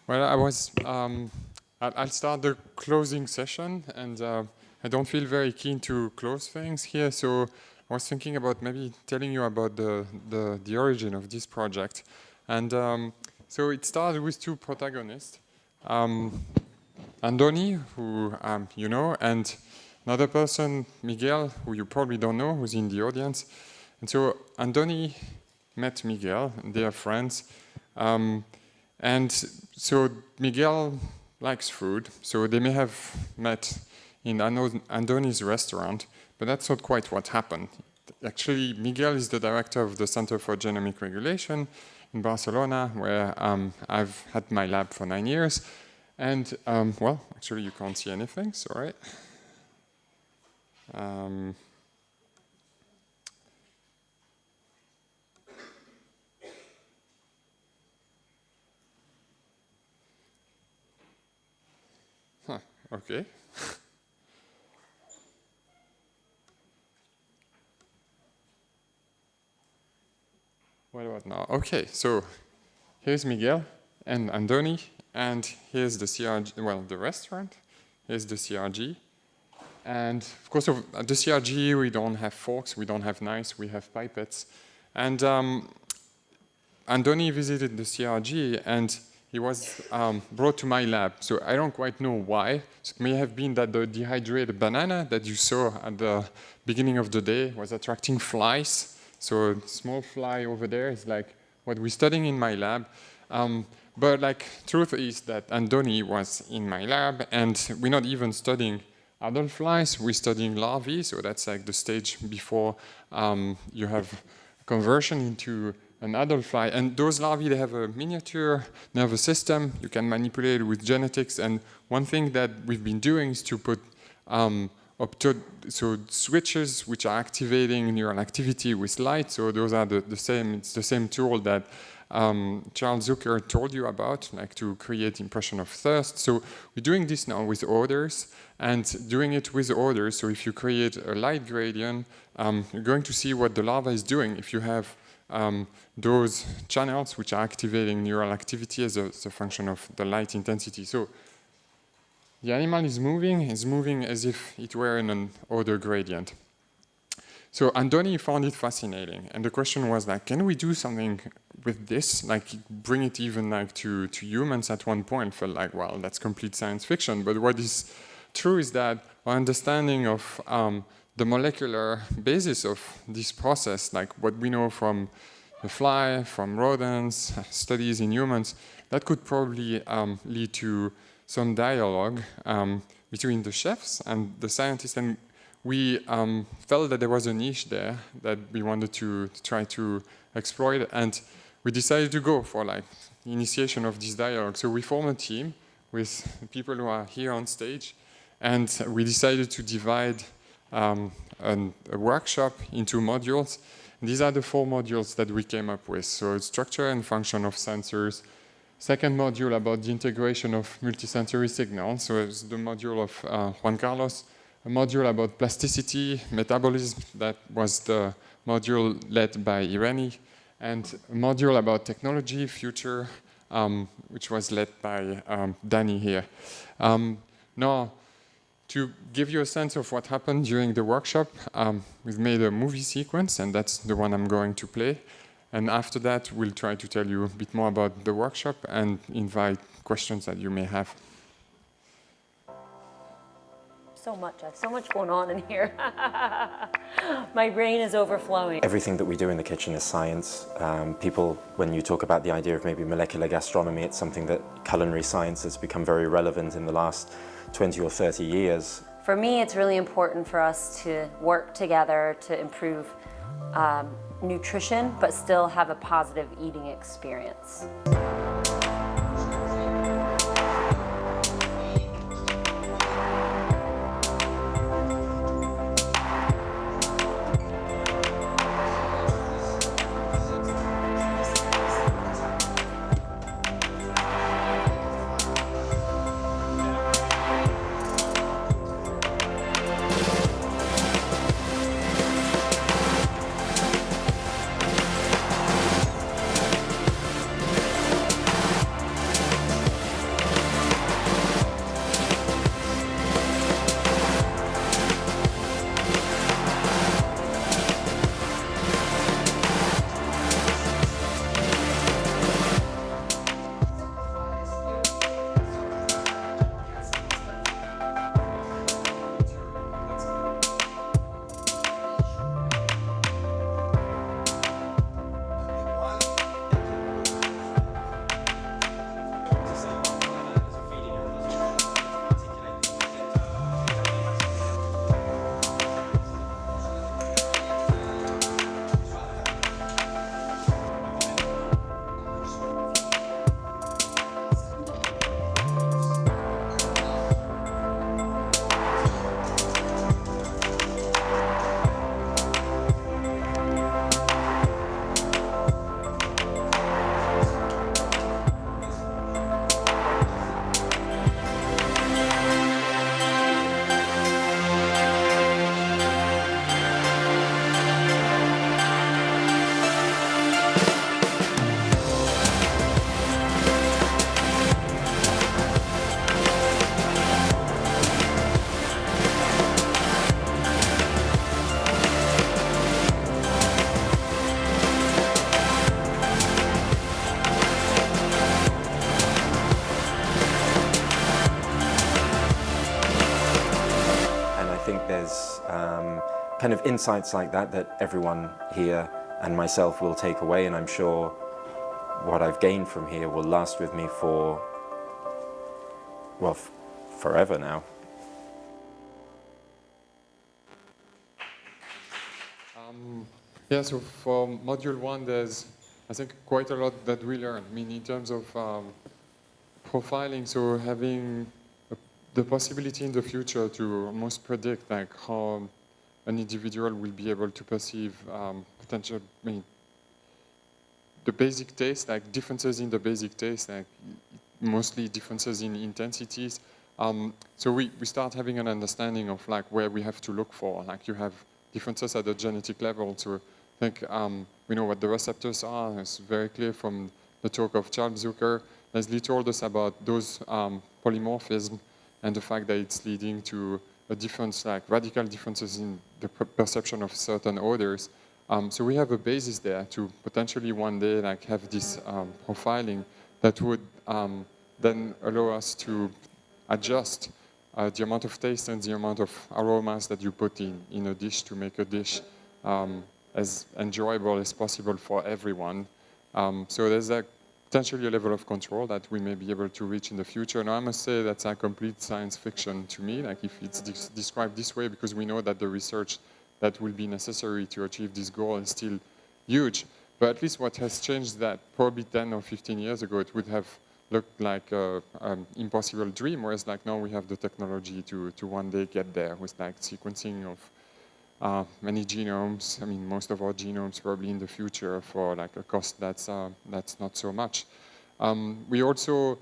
Well, I'll start the closing session, and I don't feel very keen to close things here, so I was thinking about maybe telling you about the origin of this project. And so it started with two protagonists, Andoni, who you know, and another person, Miguel, who you probably don't know, who's in the audience. And so Andoni met Miguel, and they are friends. And so Miguel likes food, so they may have met in Andoni's restaurant, but that's not quite what happened. Actually, Miguel is the director of the Center for Genomic Regulation in Barcelona, where I've had my lab for 9 years. And, well, actually you can't see anything, sorry. Okay. What about now? Okay, so here's Miguel and Andoni, and here's the CRG, well, the restaurant. Here's the CRG. And of course, of the CRG, we don't have forks, we don't have knives, we have pipettes. And Andoni visited the CRG, and he was brought to my lab. So I don't quite know why. So it may have been that the dehydrated banana that you saw at the beginning of the day was attracting flies. So a small fly over there is like what we're studying in my lab. But like, truth is that Andoni was in my lab, and we're not even studying adult flies, we're studying larvae. So that's like the stage before you have conversion into an adult fly. And those larvae, they have a miniature nervous system. You can manipulate it with genetics. And one thing that we've been doing is to put so switches which are activating neural activity with light. So those are the same. It's the same tool that Charles Zucker told you about, like to create impression of thirst. So we're doing this now with orders, and doing it with orders. So if you create a light gradient, you're going to see what the larva is doing if you have those channels which are activating neural activity as a function of the light intensity. So the animal is moving as if it were in an order gradient. So Andoni found it fascinating, and the question was like, can we do something with this? Like, bring it even like to humans at one point. Felt like, well, that's complete science fiction. But what is true is that our understanding of the molecular basis of this process, like what we know from the fly, from rodents, studies in humans, that could probably lead to some dialogue between the chefs and the scientists. And we felt that there was a niche there that we wanted to try to exploit, and we decided to go for like the initiation of this dialogue. So we formed a team with people who are here on stage, and we decided to divide a workshop into modules. And these are the 4 modules that we came up with. So structure and function of sensors. Second module about the integration of multisensory signals. So it's the module of Juan Carlos. A module about plasticity, metabolism, that was the module led by Irene, and a module about technology, future, which was led by Danny here. Now, to give you a sense of what happened during the workshop, we've made a movie sequence, and that's the one I'm going to play. And after that, we'll try to tell you a bit more about the workshop and invite questions that you may have. So much going on in here. My brain is overflowing. Everything that we do in the kitchen is science. People, when you talk about the idea of maybe molecular gastronomy, it's something that culinary science has become very relevant in the last 20 or 30 years. For me, it's really important for us to work together to improve nutrition, but still have a positive eating experience. there's kind of insights like that everyone here and myself will take away, and I'm sure what I've gained from here will last with me for, well, forever now. Yeah, so for module 1, there's, I think, quite a lot that we learn. I mean, in terms of profiling, so having the possibility in the future to almost predict like how an individual will be able to perceive potential, I mean, the basic taste, like differences in the basic taste, like mostly differences in intensities. So we start having an understanding of like where we have to look for. Like you have differences at the genetic level. So I think we know what the receptors are. It's very clear from the talk of Charles Zucker. Leslie told us about those polymorphisms and the fact that it's leading to a difference, like radical differences in the perception of certain odors. So we have a basis there to potentially one day like have this profiling that would then allow us to adjust the amount of taste and the amount of aromas that you put in a dish to make a dish as enjoyable as possible for everyone. So there's like potentially a level of control that we may be able to reach in the future. Now I must say that's a complete science fiction to me, like if it's described this way, because we know that the research that will be necessary to achieve this goal is still huge. But at least what has changed is that probably 10 or 15 years ago it would have looked like an impossible dream, whereas like now we have the technology to one day get there with like sequencing of many genomes. I mean, most of our genomes probably in the future for like a cost that's not so much. We also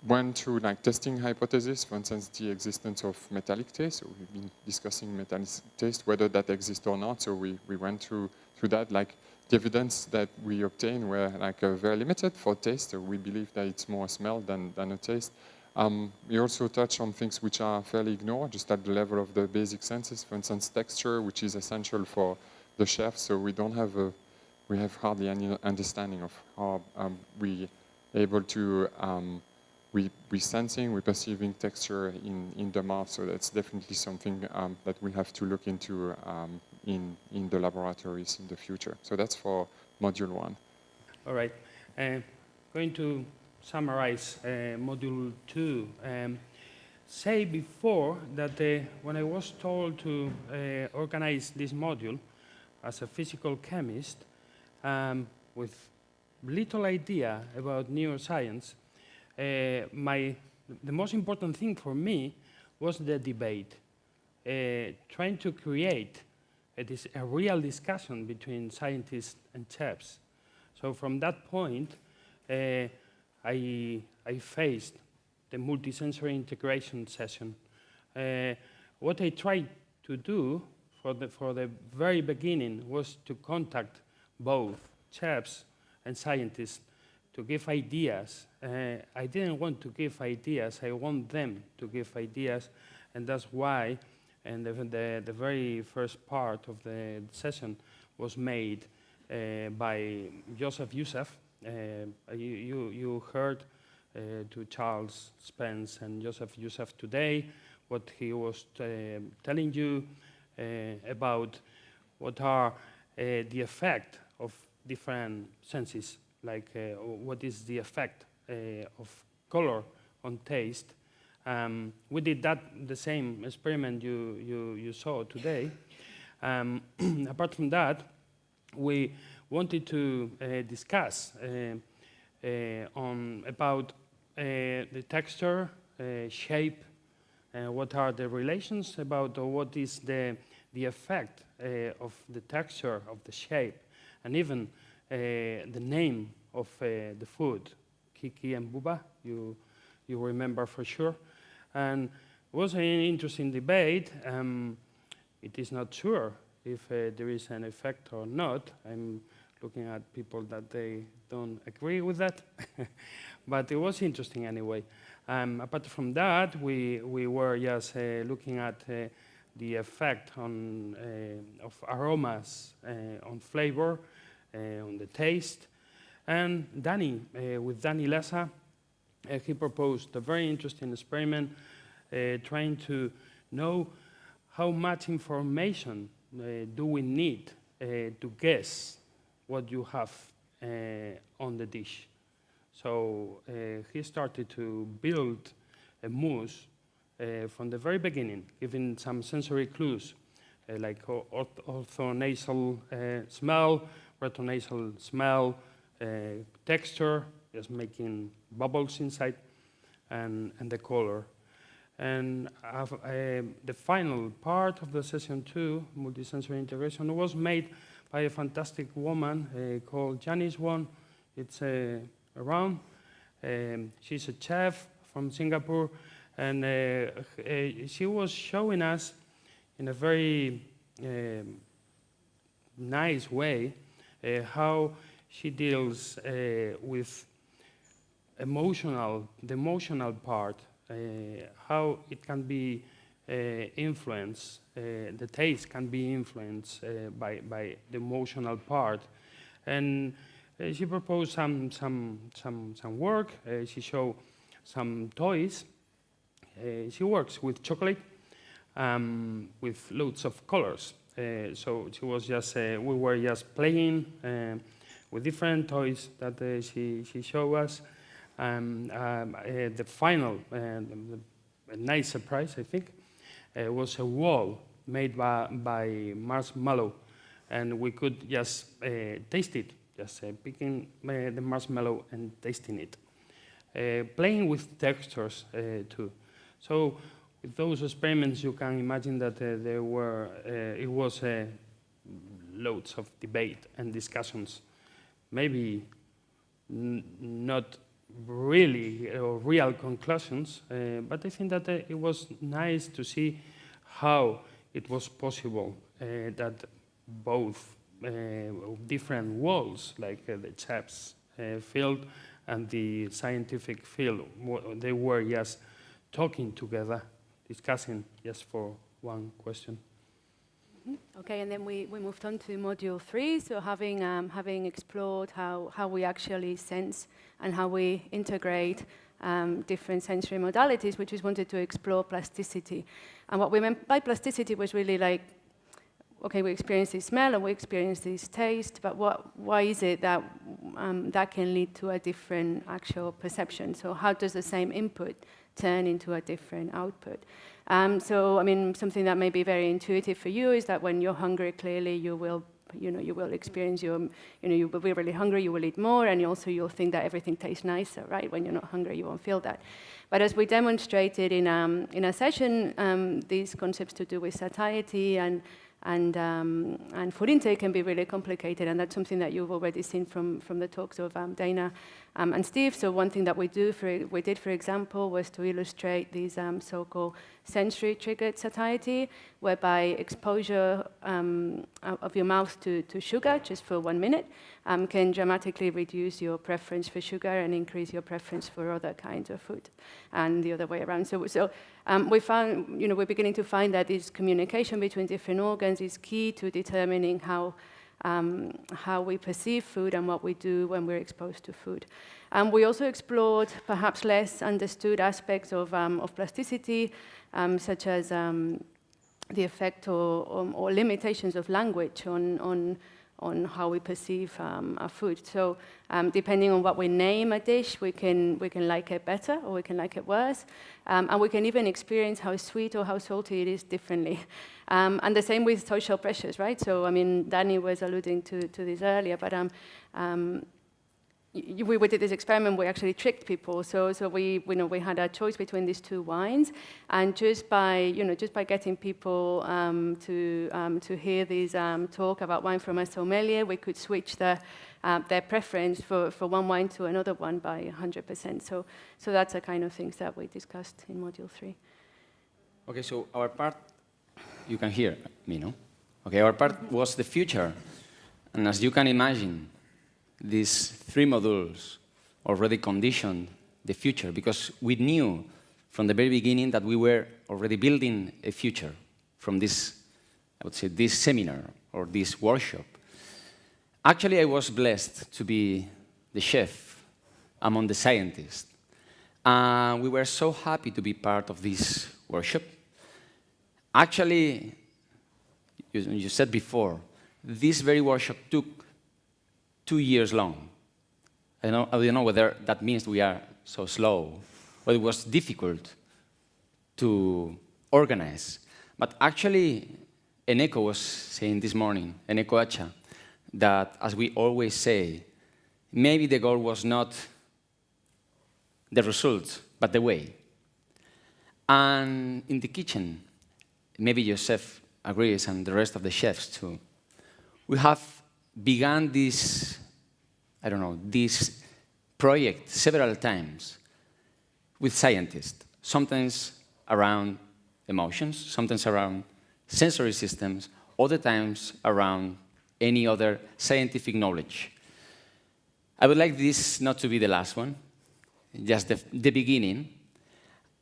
went through like testing hypotheses, for instance, the existence of metallic taste. So we've been discussing metallic taste, whether that exists or not. So we went through that. Like the evidence that we obtained were like very limited for taste. So we believe that it's more a smell than a taste. We also touch on things which are fairly ignored, just at the level of the basic senses. For instance, texture, which is essential for the chef. So we have hardly any understanding of how we able to we're sensing, we're perceiving texture in the mouth, so that's definitely something that we have to look into in the laboratories in the future. So that's for module 1. All right. Going to summarize module 2. Say before that when I was told to organize this module as a physical chemist with little idea about neuroscience, the most important thing for me was the debate, trying to create a real discussion between scientists and chefs. So from that point, I faced the multisensory integration session. What I tried to do for the very beginning was to contact both chefs and scientists to give ideas. I didn't want to give ideas, I want them to give ideas, and that's why and the very first part of the session was made by Joseph Youssef. You heard to Charles Spence and Joseph Youssef today what he was telling you about what are the effect of different senses, like what is the effect of color on taste. We did the same experiment you saw today. Apart from that, we wanted to discuss about the texture, shape, what are the relations about what is the effect of the texture, of the shape, and even the name of the food, Kiki and Buba, you remember for sure. And it was an interesting debate. It is not sure if there is an effect or not. I'm looking at people that they don't agree with that. But it was interesting anyway. Apart from that, we were just looking at the effect of aromas on flavor, on the taste. And Danny, with Danny Lessa, he proposed a very interesting experiment trying to know how much information do we need to guess what you have on the dish. So he started to build a mousse from the very beginning, giving some sensory clues, like orthonasal smell, retronasal smell, texture, just making bubbles inside, and the color. And the final part of the session 2, multisensory integration, was made by a fantastic woman called Janice Wong. It's around. She's a chef from Singapore, and she was showing us in a very nice way how she deals with the emotional part, how it can be influenced, the taste can be influenced by the emotional part. And she proposed some work. She showed some toys. She works with chocolate, with loads of colors. So she was just, we were just playing with different toys that she showed us. The final, a nice surprise, I think, was a wall made by marshmallow, and we could just taste it, just picking the marshmallow and tasting it. Playing with textures too. So with those experiments, you can imagine that it was loads of debate and discussions. Maybe not really real conclusions, but I think that it was nice to see how it was possible that both different worlds, like the chef's field and the scientific field, they were just talking together, discussing just for one question. Okay, and then we moved on to module 3. So having explored how we actually sense and how we integrate different sensory modalities, we just wanted to explore plasticity. And what we meant by plasticity was really like, okay, we experience this smell and we experience this taste, but why is it that that can lead to a different actual perception? So how does the same input turn into a different output? So, I mean, something that may be very intuitive for you is that when you're hungry, clearly you will experience you'll be really hungry, you will eat more, and you'll think that everything tastes nicer, right? When you're not hungry, you won't feel that. But as we demonstrated in a session, these concepts to do with satiety and food intake can be really complicated, and that's something that you've already seen from the talks of Dana and Steve. So one thing that we did, for example, was to illustrate these so-called sensory-triggered satiety, whereby exposure of your mouth to sugar just for 1 minute can dramatically reduce your preference for sugar and increase your preference for other kinds of food, and the other way around. So we found, we're beginning to find that this communication between different organs is key to determining how we perceive food and what we do when we're exposed to food. We also explored perhaps less understood aspects of plasticity, such as the effect or limitations of language on how we perceive our food. So depending on what we name a dish, we can like it better or we can like it worse. And we can even experience how sweet or how salty it is differently. And the same with social pressures, right? So, I mean, Danny was alluding to this earlier, but we did this experiment. We actually tricked people. So we had a choice between these two wines, and just by getting people to hear these talk about wine from a sommelier, we could switch their preference for one wine to another one by 100%. So that's the kind of things that we discussed in module 3. Okay, so our part, you can hear me, no? Okay, our part was the future, and as you can imagine, these 3 modules already conditioned the future, because we knew from the very beginning that we were already building a future from this, I would say, this seminar or this workshop. Actually, I was blessed to be the chef among the scientists. We were so happy to be part of this workshop Actually, you said before, this very workshop took 2 years long. I don't know whether that means we are so slow, but it was difficult to organize. But actually, Eneko was saying this morning, Eneko Acha, that as we always say, maybe the goal was not the result, but the way. And in the kitchen, maybe your chef agrees, and the rest of the chefs too, we have begun this, I don't know, this project several times with scientists, sometimes around emotions, sometimes around sensory systems, other times around any other scientific knowledge. I would like this not to be the last one, just the beginning,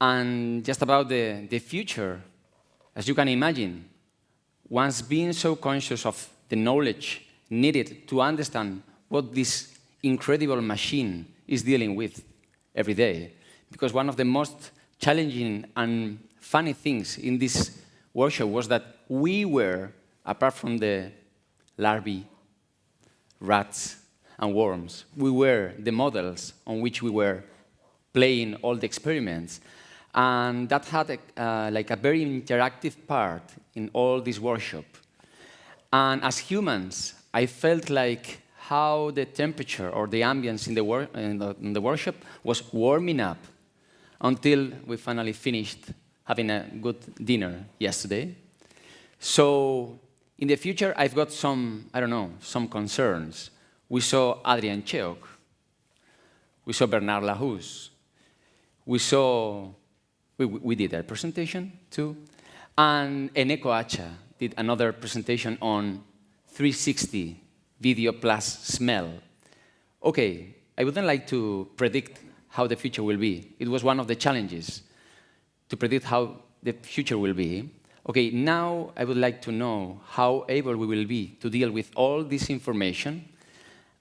and just about the future. As you can imagine, once being so conscious of the knowledge needed to understand what this incredible machine is dealing with every day, because one of the most challenging and funny things in this workshop was that we were, apart from the larvae, rats, and worms, we were the models on which we were playing all the experiments. And that had like a very interactive part in all this workshop. And as humans, I felt like how the temperature or the ambience in the workshop was warming up until we finally finished having a good dinner yesterday. So in the future, I've got some, I don't know, some concerns. We saw Adrian Cheok. We saw Bernard Lahus. We did a presentation too. And Eneko Acha did another presentation on 360 video plus smell. Okay, I wouldn't like to predict how the future will be. It was one of the challenges to predict how the future will be. Okay, now I would like to know how able we will be to deal with all this information.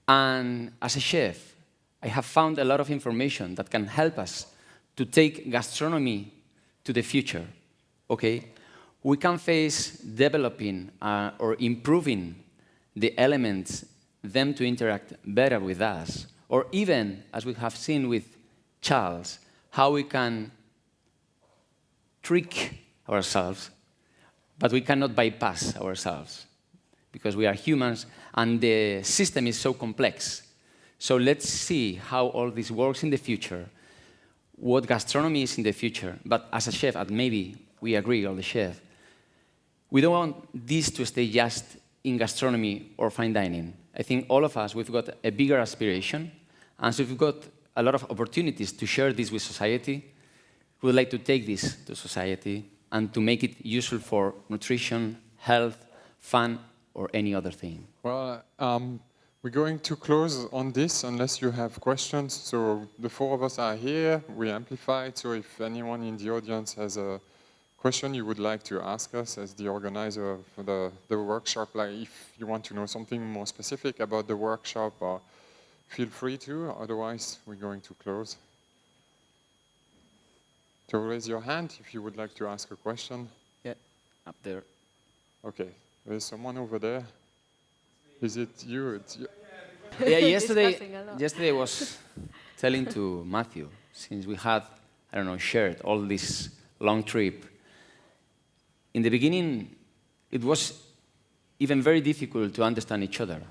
And as a chef, I have found a lot of information that can help us to take gastronomy to the future. Okay, we can face developing or improving the elements, them to interact better with us, or even, as we have seen with Charles, how we can trick ourselves, but we cannot bypass ourselves, because we are humans and the system is so complex. So let's see how all this works in the future, what gastronomy is in the future. But as a chef, and maybe we agree, all the chefs, we don't want this to stay just in gastronomy or fine dining. I think all of us, we've got a bigger aspiration, and so we've got a lot of opportunities to share this with society. We would like to take this to society and to make it useful for nutrition, health, fun, or any other thing. Well, we're going to close on this unless you have questions. So the four of us are here, we amplified, so if anyone in the audience has a question you would like to ask us as the organizer of the workshop, like if you want to know something more specific about the workshop, feel free to, otherwise we're going to close. So raise your hand if you would like to ask a question. Yeah, up there. Okay, there's someone over there. Is it you? It's you. Yeah, yesterday I was telling to Matthew, since we had, I don't know, shared all this long trip, in the beginning, it was even very difficult to understand each other,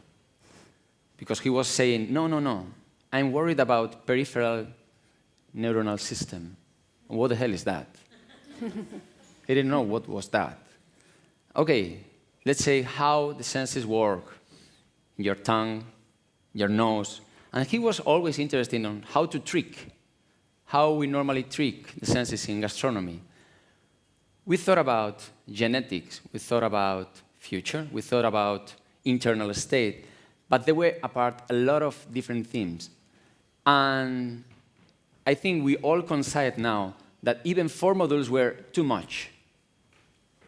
because he was saying, no, I'm worried about peripheral neuronal system. What the hell is that? He didn't know what was that. Okay, let's say how the senses work, your tongue, your nose, and he was always interested in how to trick, how we normally trick the senses in gastronomy. We thought about genetics, we thought about future, we thought about internal state, but there were apart a lot of different themes. And I think we all concede now that even 4 modules were too much.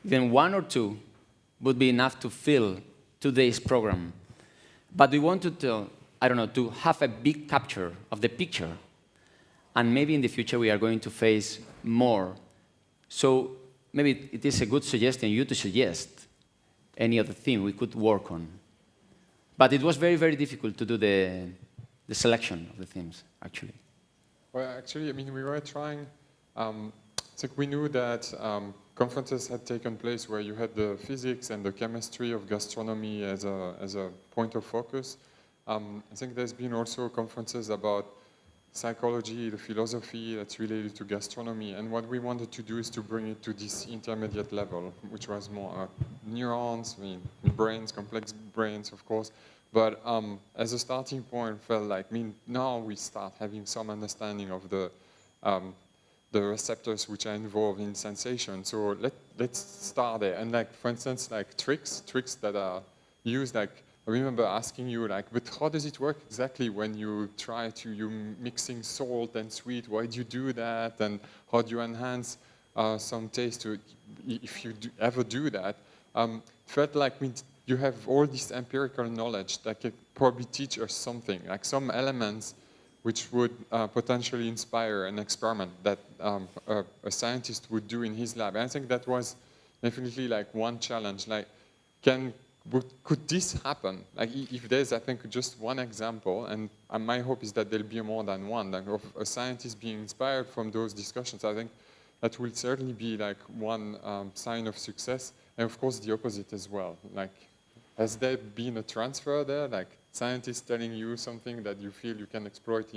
Even 1 or 2 would be enough to fill today's program. But we wanted to, I don't know, to have a big capture of the picture. And maybe in the future we are going to face more. So maybe it is a good suggestion you to suggest any other theme we could work on. But it was very, very difficult to do the selection of the themes, actually. Well, actually, I mean, we were trying, it's like we knew that conferences had taken place where you had the physics and the chemistry of gastronomy as a point of focus. I think there's been also conferences about psychology, the philosophy that's related to gastronomy, and what we wanted to do is to bring it to this intermediate level, which was more neurons, I mean, brains, complex brains, of course, but as a starting point, felt like, I mean, now we start having some understanding of the receptors which are involved in sensation. So let's start there. And like, for instance, like tricks that are used, like, I remember asking you, like, but how does it work exactly when you try to, you mixing salt and sweet, why do you do that? And how do you enhance some taste to, if you ever do that? Felt like you have all this empirical knowledge that could probably teach us something, like some elements which would potentially inspire an experiment that a scientist would do in his lab. And I think that was definitely like one challenge. Like, could this happen? Like, if there's, I think, just one example, and my hope is that there'll be more than one, like of a scientist being inspired from those discussions, I think that will certainly be like one sign of success, and of course the opposite as well. Like, has there been a transfer there, like scientists telling you something that you feel you can exploit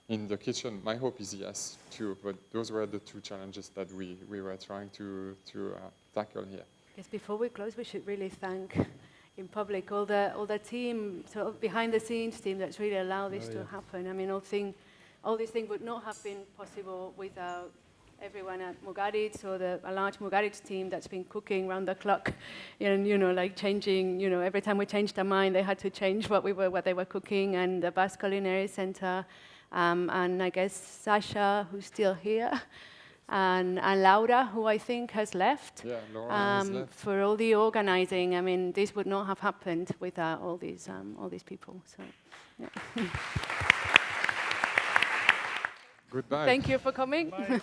in the kitchen? My hope is yes, too, but those were the two challenges that we were trying to tackle here. Yes, before we close, we should really thank in public all the team, sort of behind the scenes team that's really allowed this to happen. I mean, all these things would not have been possible without everyone at Mugaritz or a large Mugaritz team that's been cooking round the clock, and like changing. Every time we changed our mind, they had to change what they were cooking, and the Basque Culinary Center, and I guess Sasha, who's still here. And Laura, who I think has left, Laura has left. For all the organizing. I mean, this would not have happened without all these people. So, yeah. Goodbye. Thank you for coming. Bye.